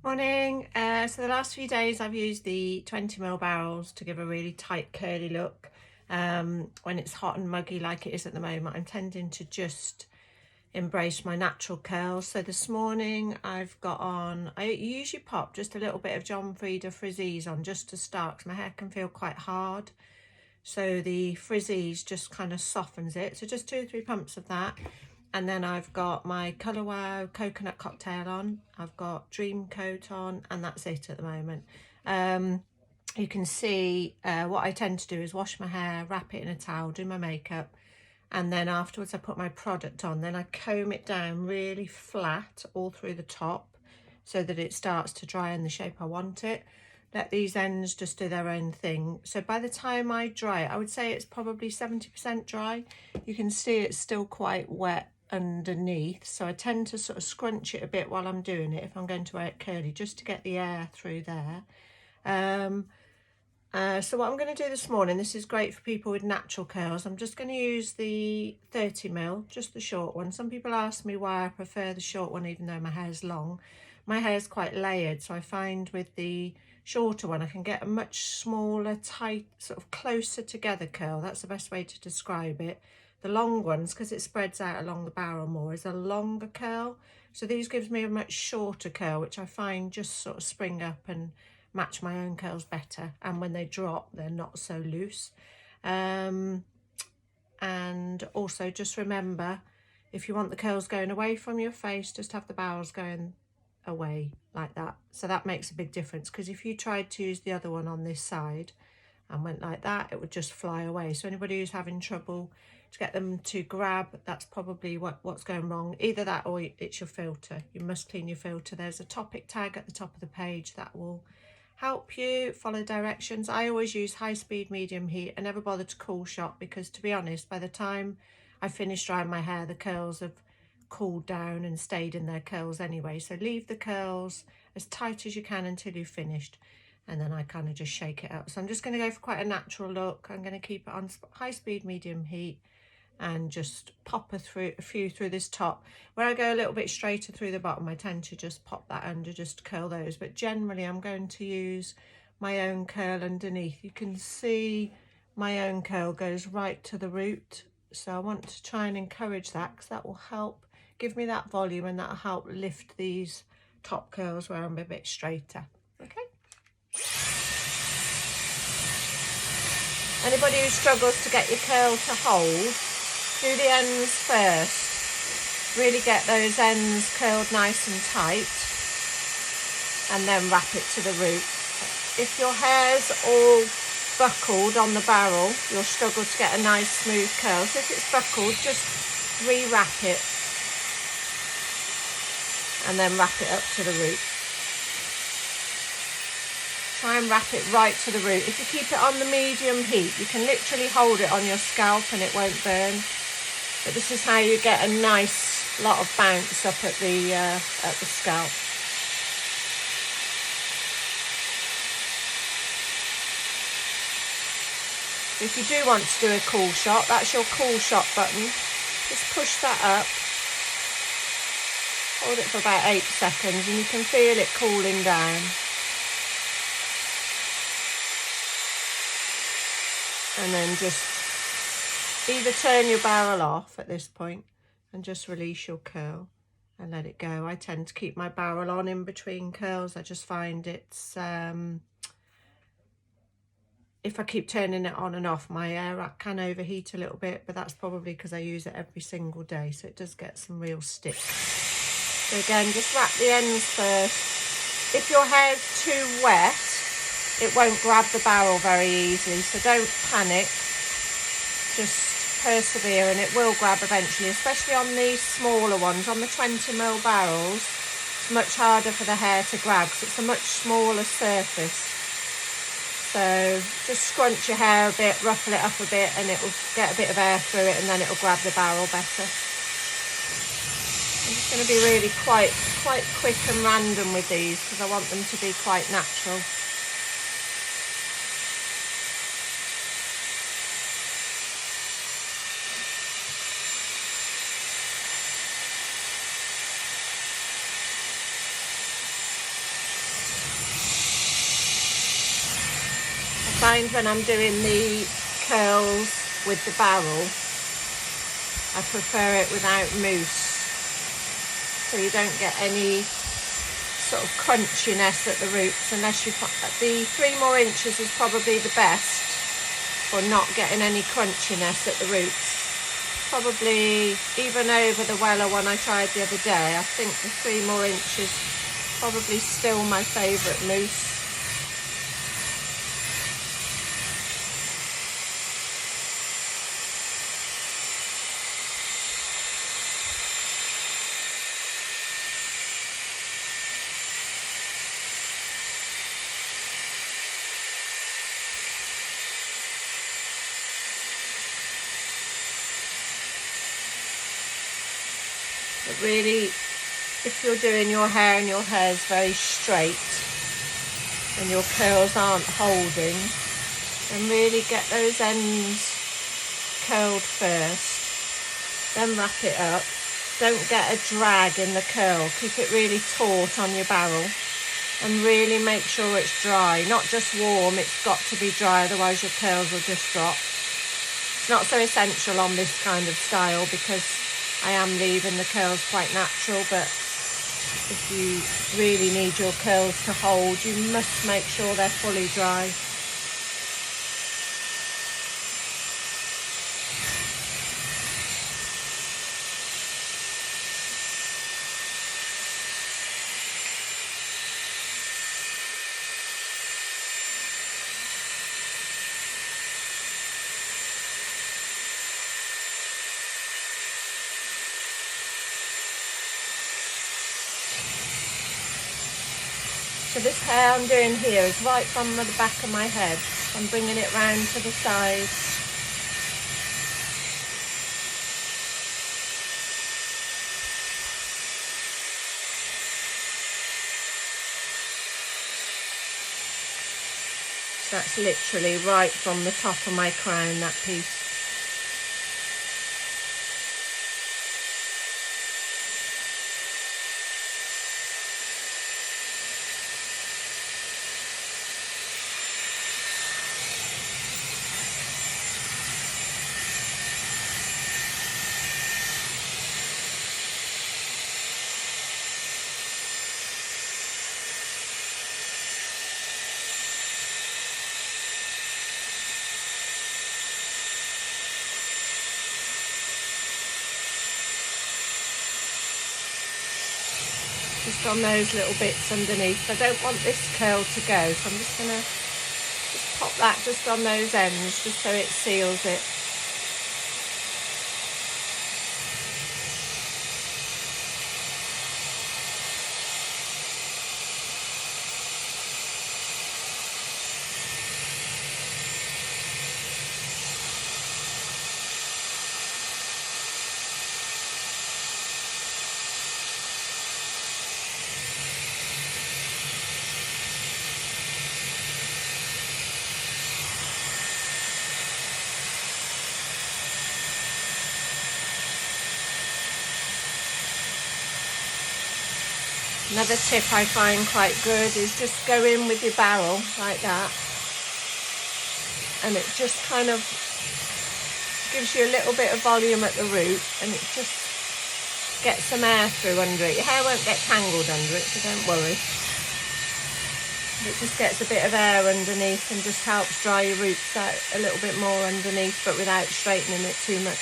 Morning. So the last few days I've used the 20 ml barrels to give a really tight curly look. When it's hot and muggy like it is at the moment, I'm tending to just embrace my natural curls. So this morning I've got on, I usually pop just a little bit of John Frieda Frizzies on just to start because my hair can feel quite hard. So the Frizzies just kind of softens it. So just 2 or 3 pumps of that. And then I've got my Colour Wow Coconut Cocktail on. I've got Dream Coat on, and that's it at the moment. You can see what I tend to do is wash my hair, wrap it in a towel, do my makeup, and then afterwards I put my product on. Then I comb it down really flat all through the top so that it starts to dry in the shape I want it. Let these ends just do their own thing. So by the time I dry it, I would say it's probably 70% dry. You can see it's still quite wet underneath, so I tend to sort of scrunch it a bit while I'm doing it if I'm going to wear it curly, just to get the air through there. So what I'm going to do this morning, this is great for people with natural curls. I'm just going to use the 30 ml, just the short one. Some people ask me why I prefer the short one even though my hair's long. My hair's quite layered, so I find with the shorter one I can get a much smaller, tight, sort of closer together curl. That's the best way to describe it. The long ones, because it spreads out along the barrel more, is a longer curl. So these gives me a much shorter curl, which I find just sort of spring up and match my own curls better. And when they drop, they're not so loose. And also just remember, if you want the curls going away from your face, just have the barrels going away like that. So that makes a big difference, because if you tried to use the other one on this side and went like that, it would just fly away. So anybody who's having trouble to get them to grab, that's probably what's going wrong. Either that or it's your filter. You must clean your filter. There's a topic tag at the top of the page that will help you follow directions. I always use high speed medium heat. I never bother to cool shot, because to be honest, by the time I finish drying my hair, the curls have cooled down and stayed in their curls anyway. So leave the curls as tight as you can until you've finished, and then I kind of just shake it up. So I'm just going to go for quite a natural look. I'm going to keep it on high speed medium heat and just pop a few through this top. Where I go a little bit straighter through the bottom, I tend to just pop that under, just curl those. But generally I'm going to use my own curl underneath. You can see my own curl goes right to the root, so I want to try and encourage that, because that will help give me that volume, and that'll help lift these top curls where I'm a bit straighter. Okay. Anybody who struggles to get your curl to hold, do the ends first. Really get those ends curled nice and tight, and then wrap it to the root. If your hair's all buckled on the barrel, you'll struggle to get a nice smooth curl. So if it's buckled, just re-wrap it and then wrap it up to the root. Try and wrap it right to the root. If you keep it on the medium heat, you can literally hold it on your scalp and it won't burn. But this is how you get a nice lot of bounce up at the scalp. If you do want to do a cool shot, that's your cool shot button. Just push that up. Hold it for about 8 seconds and you can feel it cooling down. And then just either turn your barrel off at this point and just release your curl and let it go. I tend to keep my barrel on in between curls. I just find it's, if I keep turning it on and off, my hair can overheat a little bit, but that's probably because I use it every single day, so it does get some real stick. So again, just wrap the ends first. If your hair's too wet, it won't grab the barrel very easily, so don't panic. Just persevere and it will grab eventually, especially on these smaller ones. On the 20 ml barrels, it's much harder for the hair to grab because it's a much smaller surface. So just scrunch your hair a bit, ruffle it up a bit, and it will get a bit of air through it, and then it will grab the barrel better. I'm just going to be really quite quick and random with these because I want them to be quite natural. find when I'm doing the curls with the barrel, I prefer it without mousse, so you don't get any sort of crunchiness at the roots, unless you find the 3 more inches is probably the best for not getting any crunchiness at the roots. Probably even over the Weller one I tried the other day, I think the 3 more inches probably still my favourite mousse. But really, if you're doing your hair and your hair is very straight and your curls aren't holding, then really get those ends curled first, then wrap it up. Don't get a drag in the curl, keep it really taut on your barrel, and really make sure it's dry, not just warm, it's got to be dry, otherwise your curls will just drop. It's not so essential on this kind of style because I am leaving the curls quite natural, but if you really need your curls to hold, you must make sure they're fully dry. So this hair I'm doing here is right from the back of my head. I'm bringing it round to the side. So that's literally right from the top of my crown, that piece. Just on those little bits underneath. I don't want this curl to go, so I'm just going to just pop that just on those ends, just so it seals it. Another tip I find quite good is just go in with your barrel like that, and it just kind of gives you a little bit of volume at the root, and it just gets some air through under it. Your hair won't get tangled under it, so don't worry. It just gets a bit of air underneath and just helps dry your roots out a little bit more underneath, but without straightening it too much.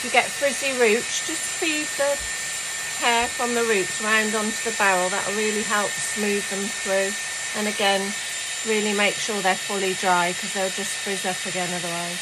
If you get frizzy roots, just feed the hair from the roots round onto the barrel. That'll really help smooth them through. And again, really make sure they're fully dry because they'll just frizz up again otherwise.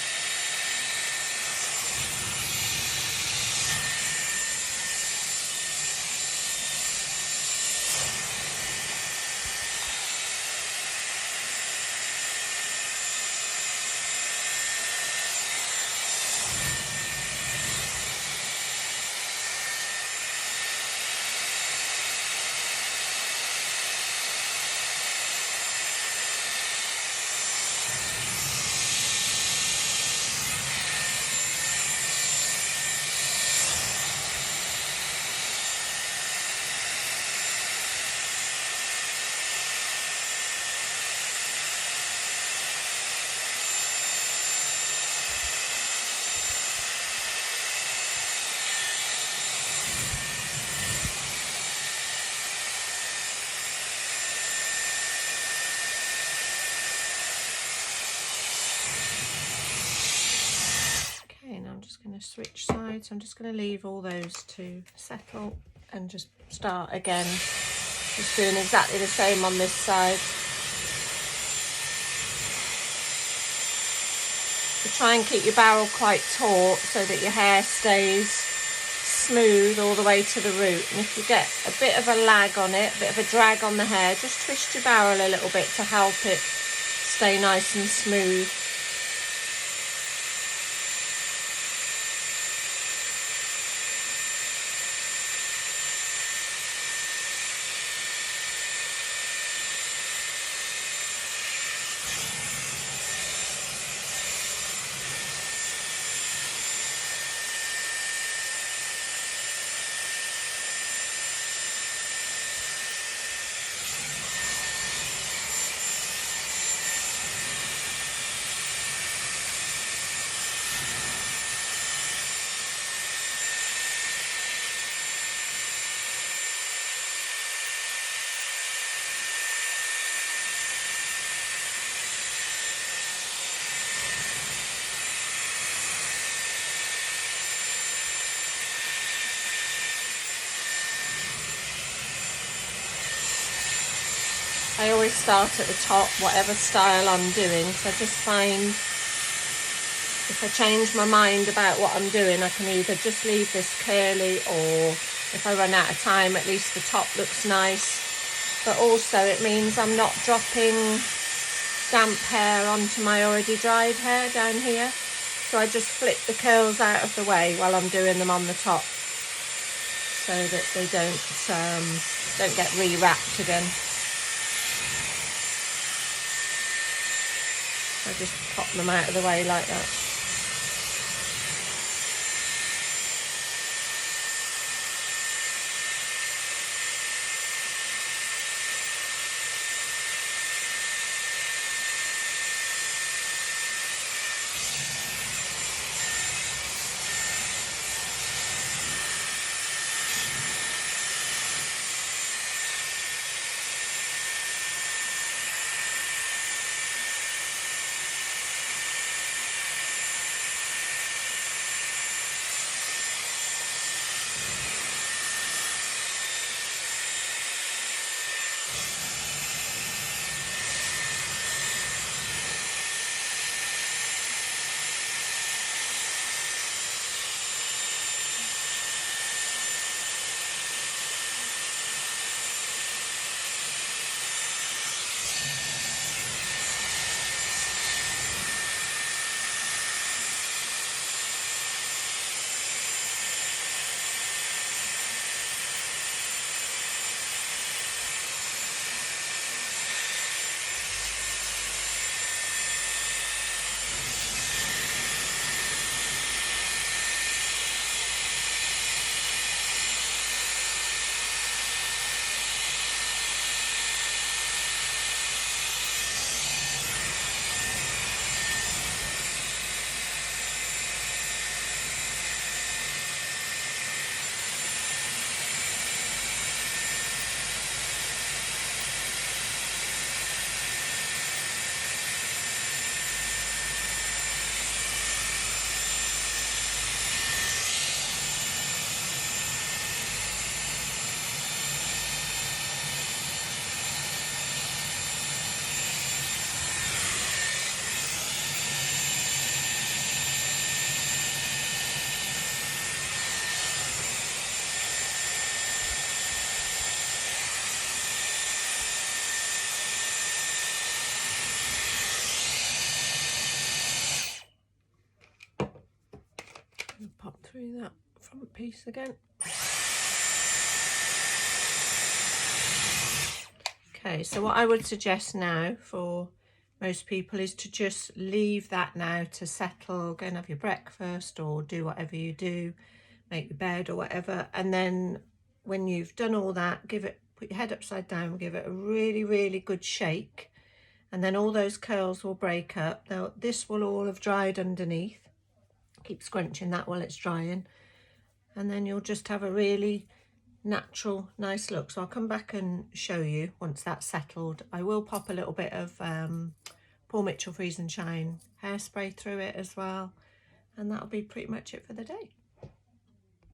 I'm just going to switch sides. I'm just going to leave all those to settle and just start again. Just doing exactly the same on this side. So try and keep your barrel quite taut so that your hair stays smooth all the way to the root. And if you get a bit of a lag on it, a bit of a drag on the hair, just twist your barrel a little bit to help it stay nice and smooth. I always start at the top, whatever style I'm doing, so I just find if I change my mind about what I'm doing, I can either just leave this curly, or if I run out of time, at least the top looks nice. But also it means I'm not dropping damp hair onto my already dried hair down here. So I just flip the curls out of the way while I'm doing them on the top, so that they don't get re-wrapped again. I just pop them out of the way like that. Pop through that front piece again. Okay, so what I would suggest now for most people is to just leave that now to settle, go and have your breakfast or do whatever you do, make your bed or whatever, and then when you've done all that, put your head upside down, give it a really, really good shake, and then all those curls will break up. Now this will all have dried underneath. Keep scrunching that while it's drying, and then you'll just have a really natural, nice look. So I'll come back and show you once that's settled. I will pop a little bit of Paul Mitchell Freeze and Shine hairspray through it as well, And that'll be pretty much it for the day.